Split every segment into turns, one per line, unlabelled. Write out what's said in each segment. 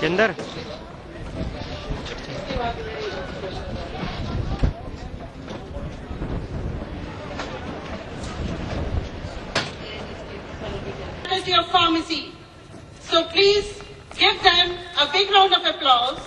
अंदर
of Pharmacy. So please give them a big round of applause.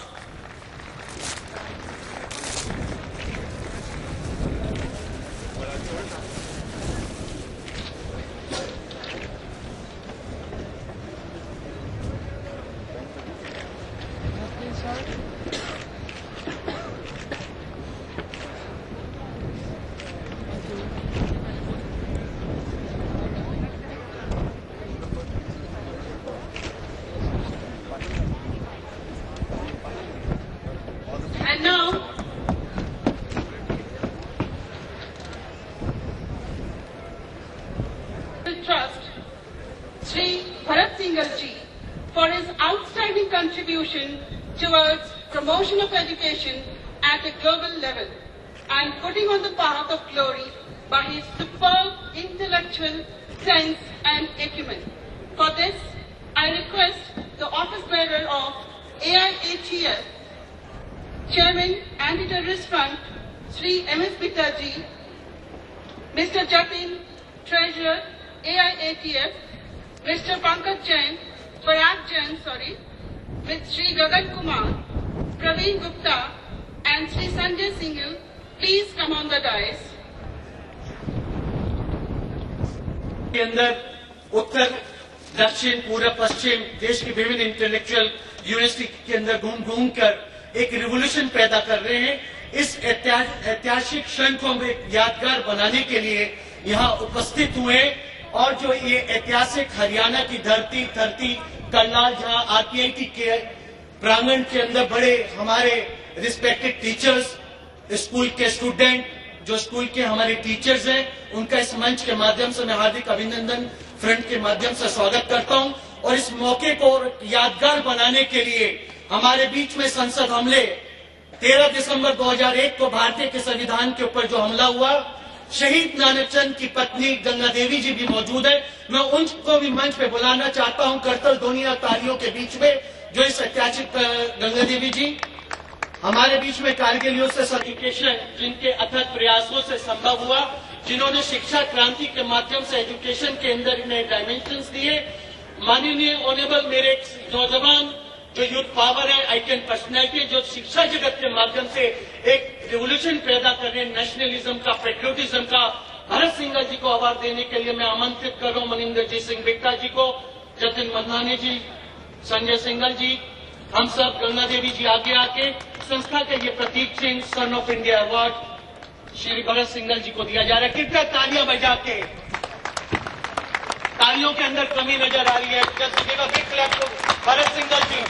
And now, the trust Sri Bharat Singhal ji for his outstanding contribution towards promotion of education at a global level and putting on the path of glory by his superb intellectual sense and acumen. For this, I request the office bearer of AIATF, Chairman Anti-Terrorist Front, Sri M.S. Bittaji, Mr. Jatin, Treasurer, AIATF, Mr. Pankaj Jain, with Sri Gagan Kumar, Praveen Gupta, and Sri Sanjay Singhal, please come on the dais.
के अंदर उत्तर, दक्षिण, पूर्व, पश्चिम देश की विभिन्न intellectual university के अंदर घूम कर एक रिवोल्यूशन पैदा कर रहे हैं। इस ऐतिहासिक क्षण को हम एक यादगार बनाने के लिए यहाँ उपस्थित हुए और जो ये ऐतिहासिक हरियाणा की धरती करनाल, जहाँ आरपीआईटी के प्रांगण के अंदर बड़े हमारे रिस्पेक्टेड टीचर्स, स्कूल के स्टूडेंट, जो स्कूल के हमारे टीचर्स हैं, उनका इस मंच के माध्यम से मैं हार्दिक अभिनंदन फ्रंट के माध्यम से स्वागत करता हूं। और इस मौके को यादगार बनाने के लिए हमारे बीच में संसद हमले 13 दिसंबर 2001 को भारतीय के संविधान के ऊपर जो हमला हुआ, शहीद नानकचंद की पत्नी गंगा देवी जी भी मौजूद है। मैं उनको भी मंच पे बुलाना चाहता हूं करतल ध्वनिया तालियों के बीच में, जो इस ऐतिहासिक गंगा देवी जी हमारे बीच में कारगिल युद्ध से एजुकेशन जिनके अथक प्रयासों से संभव हुआ, जिन्होंने शिक्षा क्रांति के माध्यम से एजुकेशन के अंदर नए डायमेंशंस दिए। माननीय ऑनेबल मेरे नौजवान जो यूथ पावर है, आइकन पर्सनैलिटी, जो शिक्षा जगत के माध्यम से एक रिवोल्यूशन पैदा कर रहे हैं, नेशनलिज्म का, पेट्रियोटिज्म का, भरत सिंघल जी को अवार्ड देने के लिए मैं आमंत्रित कर रहा हूं मनिंदरजीत सिंह बिट्टा जी को, जतिन मधनानी जी, संजय सिंघल जी, हम सब गंगा देवी जी आगे आके संस्था के ये प्रतीक चिन्ह son of India award Shri Bharat Singhal ji को दिया जा रहा है। कृपया तालियां बजा के, तालियों के अंदर कमी नजर आ रही है, बिग क्लैप को भरत सिंघल जी।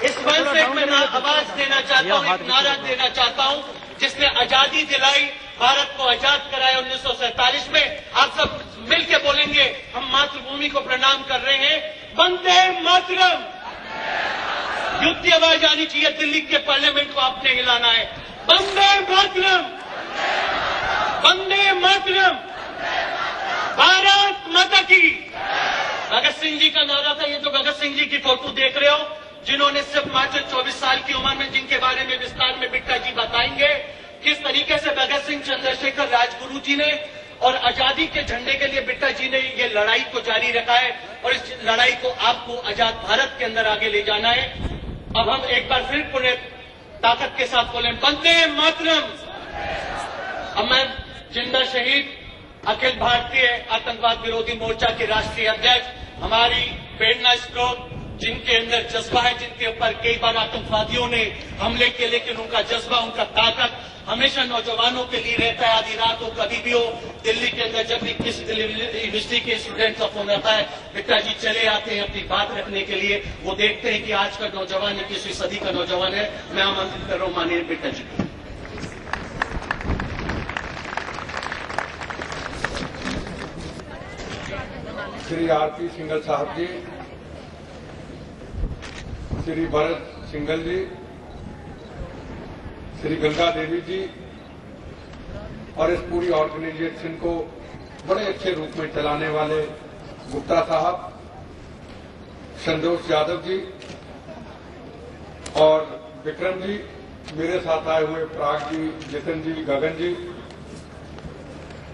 इस मंच से मैं आवाज देना चाहता हूं, एक नारा देना चाहता हूं जिसने आजादी दिलाई, भारत को आजाद कराया 1947 में। आप सब मिलकर बोलेंगे, हम मातृभूमि को प्रणाम कर रहे हैं, वंदे मातरम। युद्ध की आवाज आनी चाहिए, दिल्ली के पार्लियामेंट को आपने हिलाना है, वंदे मातरम, वंदे मातरम, भारत माता की। भगत सिंह जी का नारा था। ये जो भगत सिंह जी की फोटो देख रहे हो, जिन्होंने सिर्फ मात्र 24 साल की उम्र में, जिनके बारे में विस्तार में बिट्टा जी बताएंगे किस तरीके से भगत सिंह, चंद्रशेखर, राजगुरु जी ने और आजादी के झंडे के लिए बिट्टा जी ने ये लड़ाई को जारी रखा है और इस लड़ाई को आपको आजाद भारत के अंदर आगे ले जाना है। अब हम एक बार फिर पूरे ताकत के साथ बोले, वंदे मातरम। अब मैं जिंदा शहीद अखिल भारतीय आतंकवाद विरोधी मोर्चा के राष्ट्रीय अध्यक्ष, हमारी प्रेरणा स्रोत, जिनके अंदर जज्बा है, जिनके ऊपर कई बार आतंकवादियों ने हमले किए, लेकिन उनका जज्बा, उनका ताकत हमेशा नौजवानों के लिए रहता है। आधी रात हो, कभी भी हो, दिल्ली के अंदर जब भी किसी यूनिवर्सिटी के स्टूडेंट का फोन आता है, बिट्टा जी चले आते हैं अपनी बात रखने के लिए। वो देखते हैं कि आज का नौजवान 21वीं सदी का नौजवान है। मैं आमंत्रित कर रहा हूं माननीय बिट्टा जी को।
श्री आरपी सिंघल साहब जी, श्री भरत सिंघल जी, श्री गंगा देवी जी और इस पूरी ऑर्गेनाइजेशन को बड़े अच्छे रूप में चलाने वाले गुप्ता साहब, संतोष यादव जी, और विक्रम जी, मेरे साथ आए हुए प्राग जी, जितिन जी, गगन जी,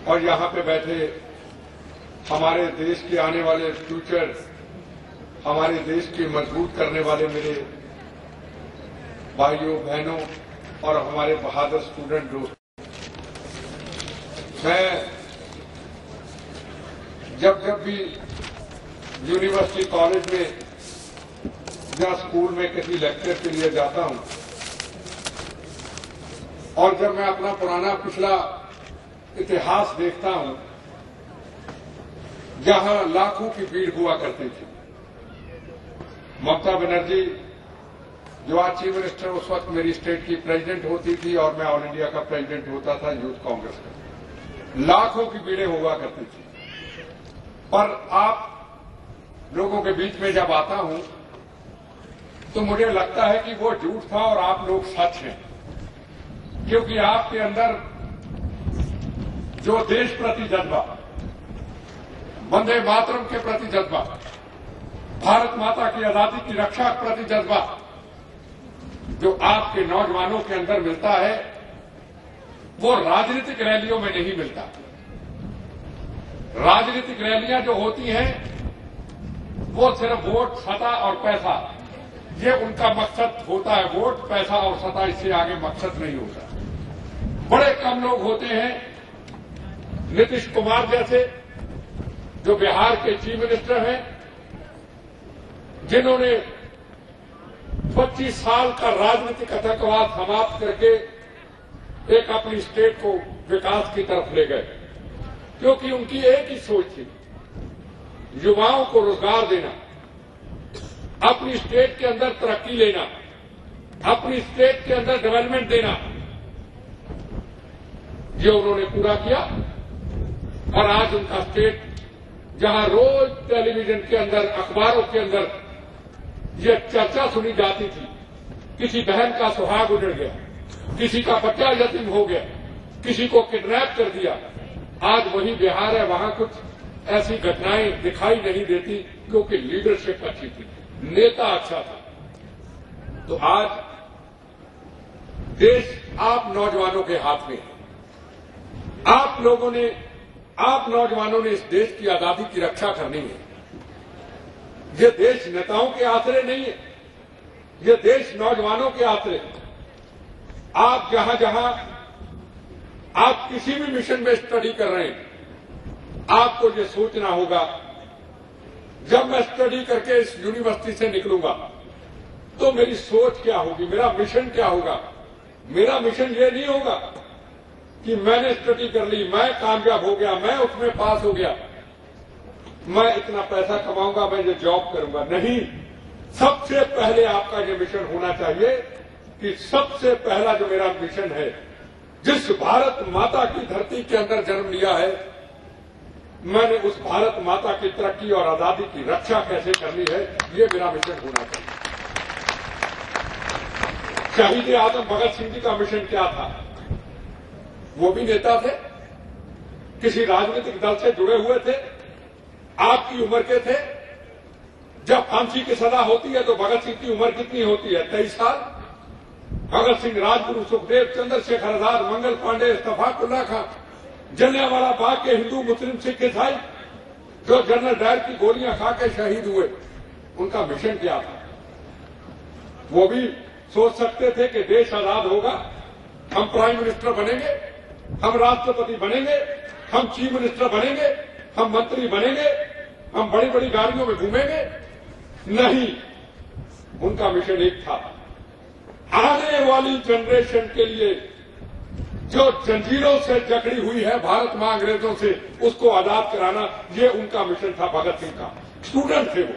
और यहाँ पे बैठे हमारे देश के आने वाले फ्यूचर, हमारे देश के मजबूत करने वाले मेरे भाइयों बहनों और हमारे बहादुर स्टूडेंट दोस्त। मैं जब भी यूनिवर्सिटी, कॉलेज में या स्कूल में किसी लेक्चर के लिए जाता हूं, और जब मैं अपना पुराना पिछला इतिहास देखता हूं, जहां लाखों की भीड़ हुआ करती थी। ममता बनर्जी जो आज चीफ मिनिस्टर, उस वक्त मेरी स्टेट की प्रेसिडेंट होती थी और मैं ऑल इंडिया का प्रेसिडेंट होता था यूथ कांग्रेस का। लाखों की भीड़ें हुआ करती थी। पर आप लोगों के बीच में जब आता हूं तो मुझे लगता है कि वो झूठ था और आप लोग सच हैं, क्योंकि आपके अंदर जो देश प्रति जज्बा, वंदे मातरम के प्रति जज्बा, भारत माता की आजादी की रक्षा के प्रति जज्बा जो आपके नौजवानों के अंदर मिलता है, वो राजनीतिक रैलियों में नहीं मिलता। राजनीतिक रैलियां जो होती हैं वो सिर्फ वोट, सत्ता और पैसा, ये उनका मकसद होता है। वोट, पैसा और सत्ता, इससे आगे मकसद नहीं होता। बड़े कम लोग होते हैं, नीतीश कुमार जैसे जो बिहार के चीफ मिनिस्टर हैं, जिन्होंने 25 साल का राजनीतिक आतंकवाद समाप्त करके एक अपनी स्टेट को विकास की तरफ ले गए, क्योंकि उनकी एक ही सोच थी, युवाओं को रोजगार देना, अपनी स्टेट के अंदर तरक्की लेना, अपनी स्टेट के अंदर डेवलपमेंट देना। ये उन्होंने पूरा किया और आज उनका स्टेट, जहां रोज टेलीविजन के अंदर, अखबारों के अंदर ये चर्चा सुनी जाती थी, किसी बहन का सुहाग उजड़ गया, किसी का बच्चा यतीम हो गया, किसी को किडनैप कर दिया, आज वही बिहार है, वहां कुछ ऐसी घटनाएं दिखाई नहीं देती, क्योंकि लीडरशिप अच्छी थी, नेता अच्छा था। तो आज देश आप नौजवानों के हाथ में है। आप नौजवानों ने इस देश की आजादी की रक्षा करनी है। ये देश नेताओं के आसरे नहीं है, ये देश नौजवानों के आसरे। आप जहां जहां आप किसी भी मिशन में स्टडी कर रहे हैं, आपको ये सोचना होगा, जब मैं स्टडी करके इस यूनिवर्सिटी से निकलूंगा तो मेरी सोच क्या होगी, मेरा मिशन क्या होगा। मेरा मिशन ये नहीं होगा कि मैंने स्टडी कर ली, मैं कामयाब हो गया, मैं उसमें पास हो गया, मैं इतना पैसा कमाऊंगा, मैं ये जॉब करूंगा। नहीं, सबसे पहले आपका ये मिशन होना चाहिए कि सबसे पहला जो मेरा मिशन है, जिस भारत माता की धरती के अंदर जन्म लिया है, मैंने उस भारत माता की तरक्की और आजादी की रक्षा कैसे करनी है, ये मेरा मिशन होना चाहिए। शहीद आजम भगत सिंह जी का मिशन क्या था? वो भी नेता थे, किसी राजनीतिक दल से जुड़े हुए थे, आपकी उम्र के थे। जब फांसी की सजा होती है तो भगत सिंह की उम्र कितनी होती है? 23 साल। भगत सिंह, राजगुरु, सुखदेव, चंद्रशेखर आजाद, मंगल पांडे, इस्तफाकुल्ला खां, जलियांवाला बाग के हिंदू, मुस्लिम, सिख, ईसाई जो जनरल डायर की गोलियां खा के शहीद हुए, उनका मिशन क्या था? वो भी सोच सकते थे कि देश आजाद होगा, हम प्राइम मिनिस्टर बनेंगे, हम राष्ट्रपति बनेंगे, हम चीफ मिनिस्टर बनेंगे, हम मंत्री बनेंगे, हम बड़ी बड़ी गाड़ियों में घूमेंगे। नहीं, उनका मिशन एक था, आने वाली जनरेशन के लिए जो जंजीरों से जकड़ी हुई है भारत मां अंग्रेजों से, उसको आजाद कराना, ये उनका मिशन था। भगत सिंह का स्टूडेंट थे वो।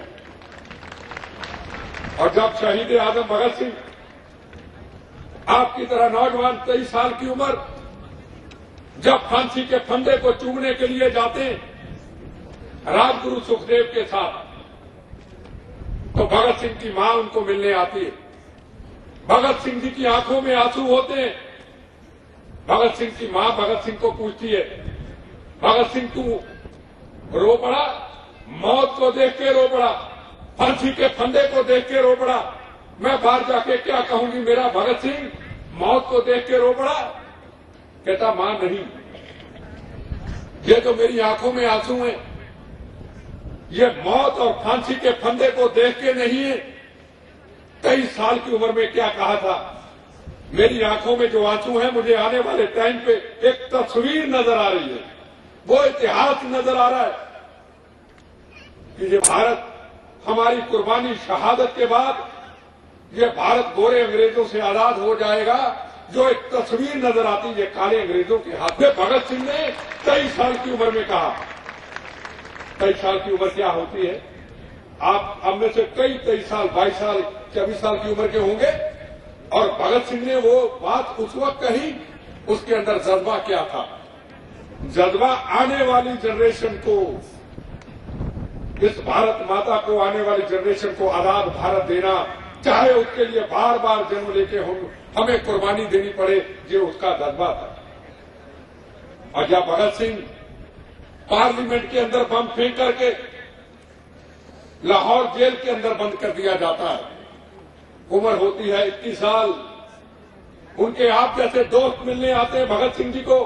और जब शहीद आजम भगत सिंह आपकी तरह नौजवान 23 साल की उम्र, जब फांसी के फंदे को चूमने के लिए जाते हैं राजगुरु सुखदेव के साथ, तो भगत सिंह की मां उनको मिलने आती है। भगत सिंह जी की आंखों में आंसू होते हैं। भगत सिंह की मां भगत सिंह को पूछती है, भगत सिंह तू रो पड़ा, मौत को देख के रो पड़ा, फांसी के फंदे को देख के रो पड़ा, मैं बाहर जाके क्या कहूंगी, मेरा भगत सिंह मौत को देख के रो पड़ा। कहता मां नहीं, ये तो मेरी आंखों में आंसू हैं, ये मौत और फांसी के फंदे को देख के नहीं है। 23 साल की उम्र में क्या कहा था, मेरी आंखों में जो आंसू हैं, मुझे आने वाले टाइम पे एक तस्वीर नजर आ रही है, वो इतिहास नजर आ रहा है कि ये भारत हमारी कुर्बानी शहादत के बाद ये भारत गोरे अंग्रेजों से आजाद हो जाएगा। जो एक तस्वीर नजर आती है काले अंग्रेजों के हाथ में। भगत सिंह ने 23 साल की उम्र में कहा। 23 साल की उम्र क्या होती है? आप हम में से कई 23 साल, 22 साल, 24 साल की उम्र के होंगे, और भगत सिंह ने वो बात उस वक्त कही। उसके अंदर जज्बा क्या था? जज्बा आने वाली जनरेशन को, इस भारत माता को, आने वाली जनरेशन को आजाद भारत देना, चाहे उसके लिए बार बार जन्म लेके हमें कुर्बानी देनी पड़े, ये उसका जज्बा था। और जब भगत सिंह पार्लियामेंट के अंदर बम फेंक करके लाहौर जेल के अंदर बंद कर दिया जाता है, उम्र होती है 21 साल। उनके आप जैसे दोस्त मिलने आते हैं भगत सिंह जी को।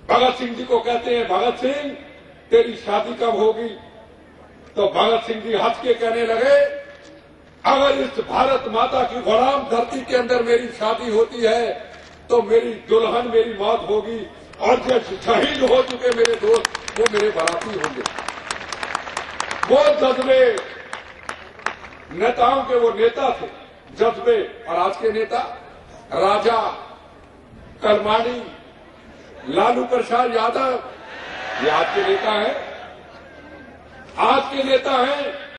भगत सिंह जी को कहते हैं, भगत सिंह तेरी शादी कब होगी? तो भगत सिंह जी हंस के कहने लगे, अगर इस भारत माता की गुलाम धरती के अंदर मेरी शादी होती है तो मेरी दुल्हन मेरी मौत होगी, और जो शहीद हो चुके मेरे दोस्त वो मेरे बाराती होंगे। वो जज्बे नेताओं के, वो नेता थे जज्बे। और आज के नेता राजा, करमाणी, लालू प्रसाद यादव, ये आज के नेता हैं, आज के नेता हैं।